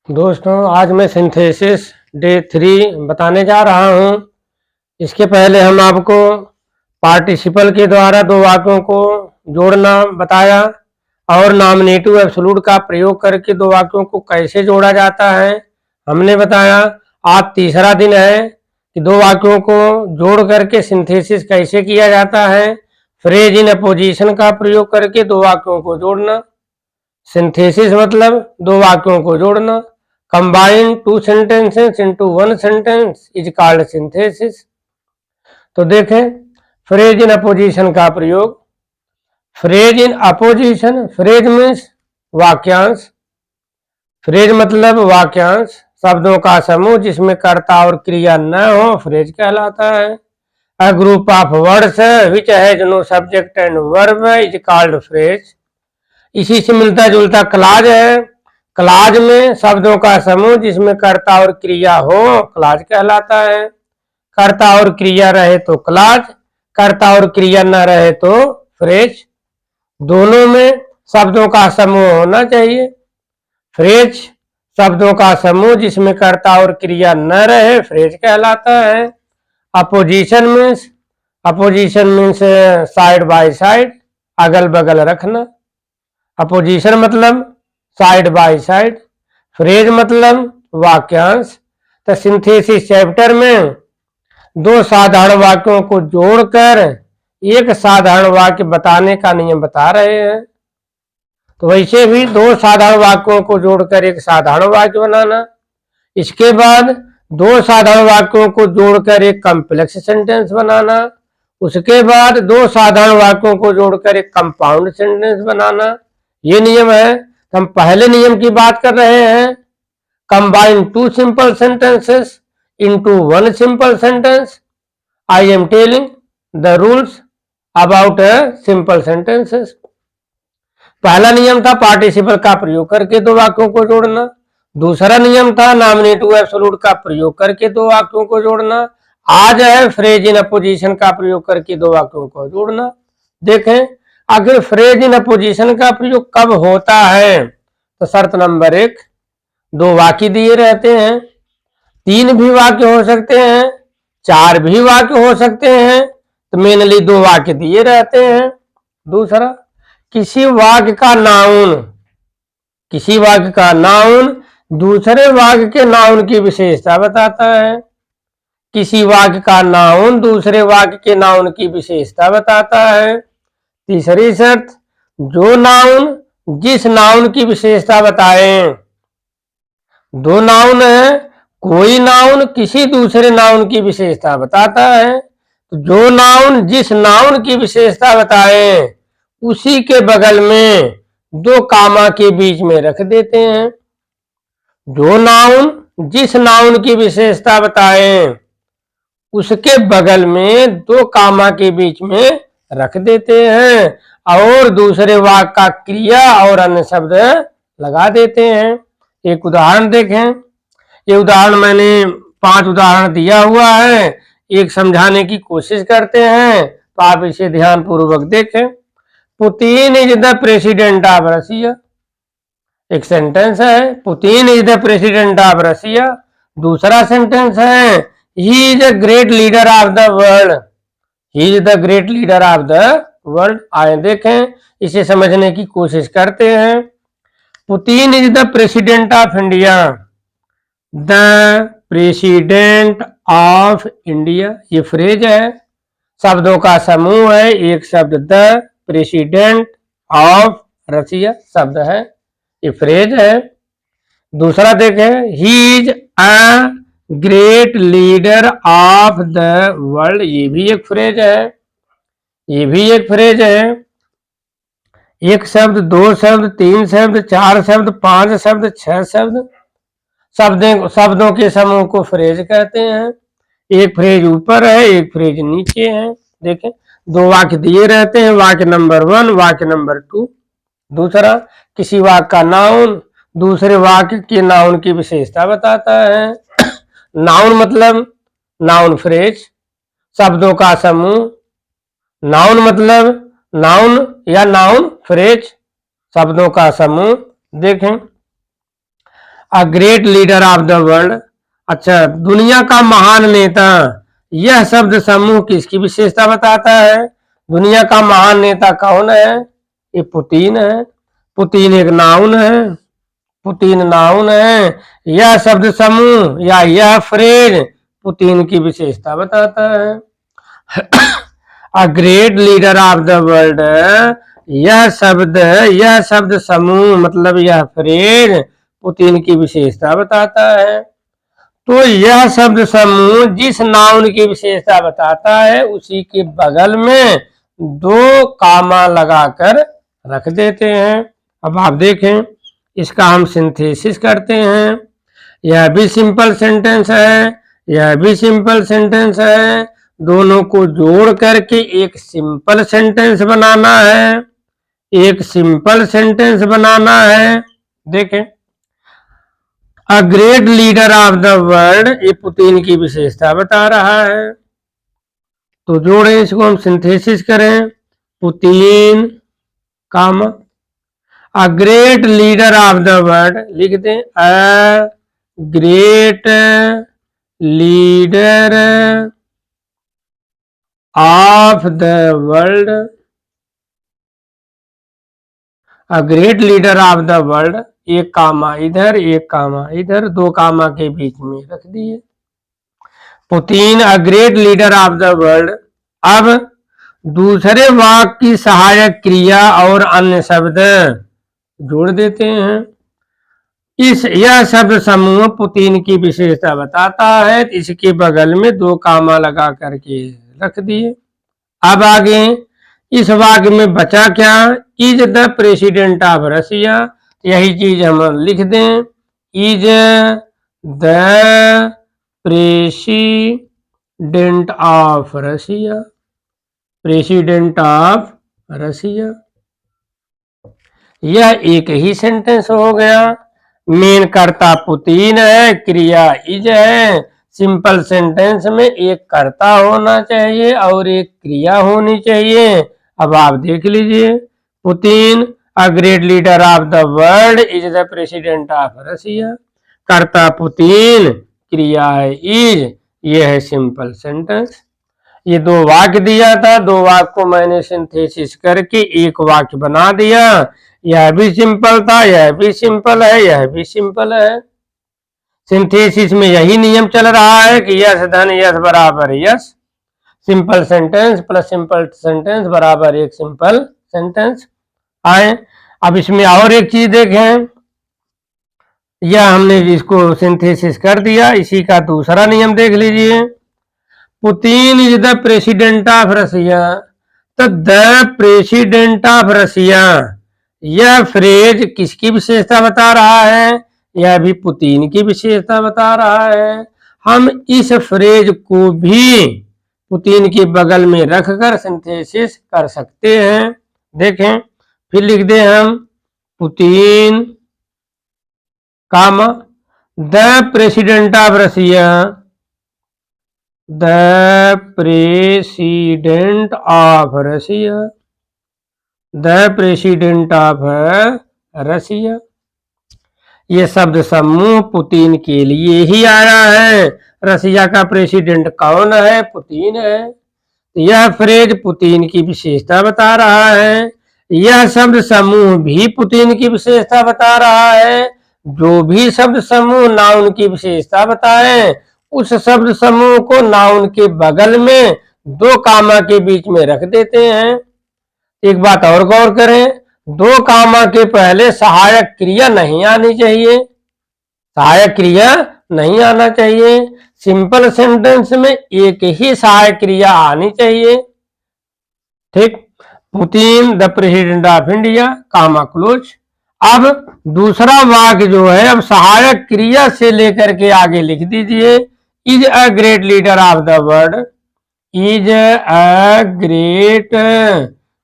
दोस्तों, आज मैं सिंथेसिस डे 3 बताने जा रहा हूँ। इसके पहले हम आपको पार्टिसिपल के द्वारा दो वाक्यों को जोड़ना बताया और नॉमिनेटिव एब्सोल्यूट का प्रयोग करके दो वाक्यों को कैसे जोड़ा जाता है हमने बताया। आज तीसरा दिन है कि दो वाक्यों को जोड़ करके सिंथेसिस कैसे किया जाता है। फ्रेज इन अपोजिशन का प्रयोग करके दो वाक्यों को जोड़ना। सिंथेसिस मतलब दो वाक्यों को जोड़ना। Combine two sentences into one sentence is called synthesis. तो देखें, फ्रेज इन अपोजिशन का प्रयोग। Phrase in opposition, phrase means वाक्यांश। फ्रेज मतलब वाक्यांश, शब्दों का समूह जिसमें कर्ता और क्रिया न हो फ्रेज कहलाता है। A group of words which has no subject and verb is called phrase. इसी से मिलता जुलता क्लाज है। क्लाज में शब्दों का समूह जिसमें कर्ता और क्रिया हो क्लाज कहलाता है। कर्ता और क्रिया रहे तो क्लाज, कर्ता और क्रिया न रहे तो फ्रेज। दोनों में शब्दों का समूह होना चाहिए। फ्रेज शब्दों का समूह जिसमें कर्ता और क्रिया न रहे फ्रेज कहलाता है। Opposition means side by side, अगल बगल रखना। अपोजिशन मतलब साइड बाय साइड, फ्रेज मतलब वाक्यांश। तो सिंथेसिस चैप्टर में दो साधारण वाक्यों को जोड़कर एक साधारण वाक्य बताने का नियम बता रहे हैं। तो वैसे भी दो साधारण वाक्यों को जोड़कर एक साधारण वाक्य बनाना। इसके बाद दो साधारण वाक्यों को जोड़कर एक कॉम्प्लेक्स सेंटेंस बनाना। उसके बाद दो साधारण वाक्यों को जोड़कर एक कंपाउंड सेंटेंस बनाना। ये नियम है। हम पहले नियम की बात कर रहे हैं, combine two simple sentences into one simple sentence. I am telling the rules about simple sentences. पहला नियम था पार्टिसिपल का प्रयोग करके दो वाक्यों को जोड़ना। दूसरा नियम था नॉमिनेटिव एब्सोल्यूट का प्रयोग करके दो वाक्यों को जोड़ना। आज है फ्रेज इन अपोजिशन का प्रयोग करके दो वाक्यों को जोड़ना। देखें, आखिर फ्रेज इन अपोजिशन का प्रयोग कब होता है। तो शर्त नंबर 1, दो वाक्य दिए रहते हैं। 3 भी वाक्य हो सकते हैं, 4 भी वाक्य हो सकते हैं, तो मेनली दो वाक्य दिए रहते हैं। दूसरा, किसी वाक्य का नाउन दूसरे वाक्य के नाउन की विशेषता बताता है। किसी वाक्य का नाउन दूसरे वाक्य के नाउन की विशेषता बताता है। तीसरी शर्त, जो नाउन जिस नाउन की विशेषता बताएं। दो नाउन है, कोई नाउन किसी दूसरे नाउन की विशेषता बताता है, तो जो नाउन जिस नाउन की विशेषता बताएं उसी के बगल में दो कामा के बीच में रख देते हैं। जो नाउन जिस नाउन की विशेषता बताएं उसके बगल में दो कामा के बीच में रख देते हैं और दूसरे वाक्य का क्रिया और अन्य शब्द लगा देते हैं। एक उदाहरण देखें। ये उदाहरण मैंने 5 उदाहरण दिया हुआ है, एक समझाने की कोशिश करते हैं, तो आप इसे ध्यान पूर्वक देखें। Putin is the president of Russia, एक सेंटेंस है, Putin is the president of Russia. दूसरा सेंटेंस है, he is a great leader of the world, he is the great leader of the world. आए देखें, इसे समझने की कोशिश करते हैं। Putin is the president of India, the president of India, ये फ्रेज है, शब्दों का समूह है। एक शब्द द प्रेसिडेंट ऑफ रशिया शब्द है, ये फ्रेज है। दूसरा देखें, he is a great leader of the world, ये भी एक फ्रेज है, ये भी एक फ्रेज है। एक शब्द, दो शब्द, 3 शब्द, 4 शब्द, 5 शब्द, 6 शब्द, शब्दों के समूह को फ्रेज कहते हैं। एक फ्रेज ऊपर है, एक फ्रेज नीचे है। देखें, दो वाक्य दिए रहते हैं, वाक्य नंबर 1, वाक्य नंबर 2। दूसरा, किसी वाक्य का नाउन दूसरे वाक्य के नाउन की विशेषता बताता है। नाउन मतलब नाउन फ्रेज, शब्दों का समूह। नाउन मतलब नाउन या नाउन फ्रेज, शब्दों का समूह। देखें, अ great leader of the world. अच्छा, दुनिया का महान नेता, यह शब्द समूह किसकी विशेषता बताता है? दुनिया का महान नेता कौन है? ये पुतिन है। पुतिन एक नाउन है, पुतिन नाउन है। यह शब्द समूह या यह फ्रेज पुतिन की विशेषता बताता है। अ great leader of the world, यह शब्द समूह मतलब यह फ्रेज पुतिन की विशेषता बताता है। तो यह शब्द समूह जिस नाउन की विशेषता बताता है उसी के बगल में दो कामा लगाकर रख देते हैं। अब आप देखें, इसका हम सिंथेसिस करते हैं। यह भी सिंपल सेंटेंस है, यह भी सिंपल सेंटेंस है। दोनों को जोड़ करके एक सिंपल सेंटेंस बनाना है, एक सिंपल सेंटेंस बनाना है। देखें, अ great leader of the world, ये पुतिन की विशेषता बता रहा है। तो जोड़ें, इसको हम सिंथेसिस करें। Putin comma a great leader of the world लिख दें। A great leader of the world, a great leader of the world, एक कामा इधर एक कामा इधर, दो कामा के बीच में रख दिए। Putin a great leader of the world. अब दूसरे वाक्य की सहायक क्रिया और अन्य शब्द जोड़ देते हैं। यह शब्द समूह पुतिन की विशेषता बताता है। इसके बगल में दो कामा लगा करके रख दिए। अब आगे इस वाक्य में बचा क्या? Is the president of Russia, यही चीज हम लिख दें। Is the president of Russia, president of Russia. यह एक ही सेंटेंस हो गया। मेन कर्ता पुतिन है, क्रिया इज है। सिंपल सेंटेंस में एक कर्ता होना चाहिए और एक क्रिया होनी चाहिए। अब आप देख लीजिए, Putin a great leader of the world is the president of Russia. कर्ता पुतिन, क्रिया है इज, ये है सिंपल सेंटेंस। ये दो वाक्य दिया था, दो वाक्य को मैंने सिंथेसिस करके एक वाक्य बना दिया। यह भी सिंपल था, यह भी सिंपल है, यह भी सिंपल है। सिंथेसिस में यही नियम चल रहा है कि यस धन यस बराबर yes, simple sentence plus simple sentence बराबर एक सिंपल सेंटेंस आए। अब इसमें और एक चीज देखें, यह हमने इसको सिंथेसिस कर दिया। इसी का दूसरा नियम देख लीजिए। Putin is the president of Russia, तो द प्रेसिडेंट ऑफ रशिया, यह फ्रेज किसकी विशेषता बता रहा है? यह भी पुतिन की विशेषता बता रहा है। हम इस फ्रेज को भी पुतिन के बगल में रखकर सिंथेसिस कर सकते हैं। देखें, फिर लिख दें हम Putin comma the president of Russia, the president of Russia, the president of Russia. ये शब्द समूह पुतिन के लिए ही आया है। रशिया का प्रेसिडेंट कौन है? पुतिन है। यह फ्रेज पुतिन की विशेषता बता रहा है। यह शब्द समूह भी पुतिन की विशेषता बता रहा है। जो भी शब्द समूह नाउन की विशेषता बताए, उस शब्द समूह को नाउन के बगल में दो कामा के बीच में रख देते हैं। एक बात और गौर करें, दो कामा के पहले सहायक क्रिया नहीं आनी चाहिए, सहायक क्रिया नहीं आना चाहिए। सिंपल सेंटेंस में एक ही सहायक क्रिया आनी चाहिए। ठीक, Putin the president of India, comma close. अब दूसरा वाक्य जो है, अब सहायक क्रिया से लेकर के आगे लिख दीजिए। Is a great leader of the world, is a great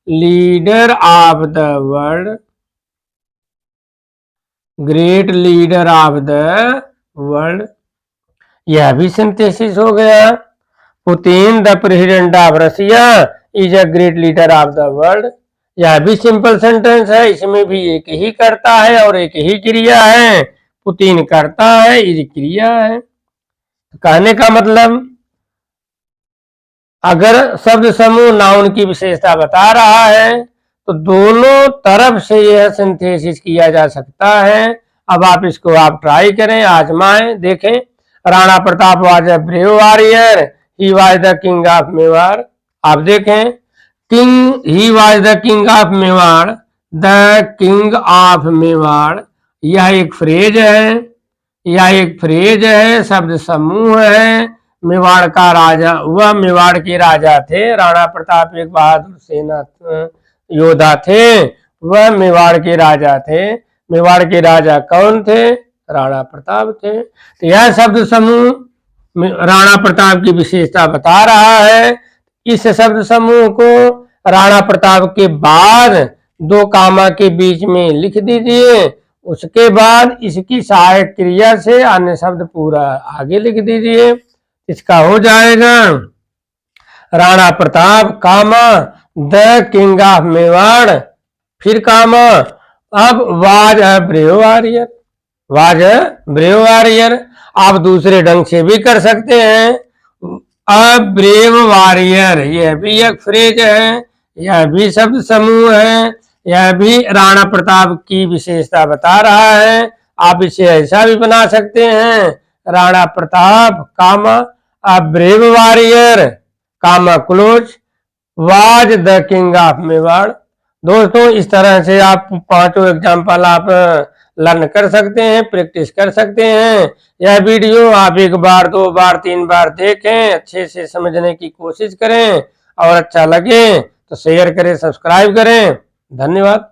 leader of the world, great leader of the world. यह भी सिंथेसिस हो गया। Putin the president of Russia is a great leader of the world. यह भी simple sentence है। इसमें भी एक ही कर्ता है और एक ही क्रिया है। पुतीन करता है, इज क्रिया है। कहने का मतलब अगर शब्द समूह नाउन की विशेषता बता रहा है तो दोनों तरफ से यह सिंथेसिस किया जा सकता है। अब आप इसको आप ट्राई करें, आजमाएं, देखें। Rana Pratap was a brave warrior, he was the king of Mewar. आप देखें, king, he was the king of Mewar, the king of Mewar, यह एक फ्रेज है, यह एक फ्रेज है, शब्द समूह है। मेवाड़ का राजा, वह मेवाड़ के राजा थे। राणा प्रताप एक बहादुर सेना योद्धा थे, वह मेवाड़ के राजा थे। मेवाड़ के राजा कौन थे? राणा प्रताप थे। तो यह शब्द समूह राणा प्रताप की विशेषता बता रहा है। इस शब्द समूह को राणा प्रताप के बाद दो कामा के बीच में लिख दीजिए, उसके बाद इसकी सहायक क्रिया से अन्य शब्द पूरा आगे लिख दीजिए। इसका हो जाएगा राणा प्रताप कामा द किंग ऑफ मेवाड़, फिर कामा, अब was a brave warrior, was a brave warrior. आप दूसरे ढंग से भी कर सकते हैं, अ ब्रेव वॉरियर, यह भी एक फ्रेज है, यह भी शब्द समूह है, यह भी राणा प्रताप की विशेषता बता रहा है। आप इसे ऐसा भी बना सकते हैं, Rana Pratap comma a brave warrior comma close was the king of Mewar. दोस्तों, इस तरह से आप पांचों एग्जाम्पल आप लर्न कर सकते हैं, प्रैक्टिस कर सकते हैं। यह वीडियो आप एक बार, दो बार, तीन बार देखें, अच्छे से समझने की कोशिश करें और अच्छा लगे तो शेयर करें, सब्सक्राइब करें। धन्यवाद।